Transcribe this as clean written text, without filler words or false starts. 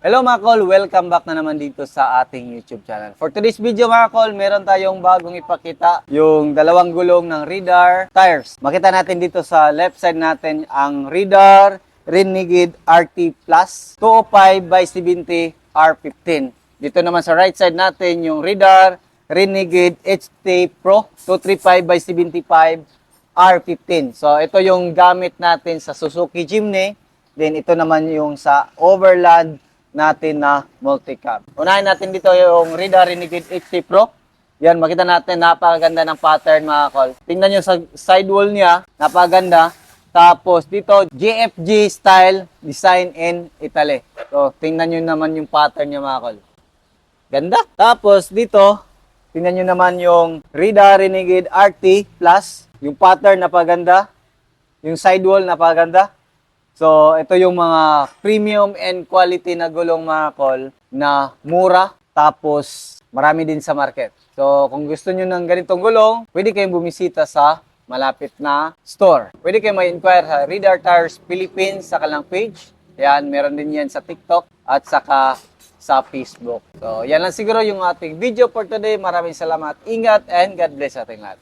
Hello mga kol, welcome back na naman dito sa ating YouTube channel. For today's video mga kol, meron tayong bagong ipakita, yung dalawang gulong ng Ridar tires. Makita natin dito sa left side natin ang Ridar Renegade RT Plus 205/70 R15. Dito naman sa right side natin yung Ridar Renegade HT Pro 235/75 R15. So ito yung gamit natin sa Suzuki Jimny. Then ito naman yung sa Overland natin na multicab. Unahin natin dito yung Ridar Renegade HT Pro. Yan, makita natin, napakaganda ng pattern mga kol. Tingnan nyo sa sidewall niya, napakaganda. Tapos dito, JFG style design in Italy. So, tingnan nyo naman yung pattern niya mga kol. Ganda. Tapos dito, tingnan nyo naman yung Ridar Renegade RT Plus. Yung pattern napakaganda. Yung sidewall napakaganda. So, ito yung mga premium and quality na gulong mga kol na mura, tapos marami din sa market. So, kung gusto nyo ng ganitong gulong, pwede kayong bumisita sa malapit na store. Pwede kayong mag-inquire sa Ridar Tires Philippines sa kalang page. Yan, meron din yan sa TikTok at saka sa Facebook. So, yan lang siguro yung ating video for today. Maraming salamat. Ingat and God bless ating lahat.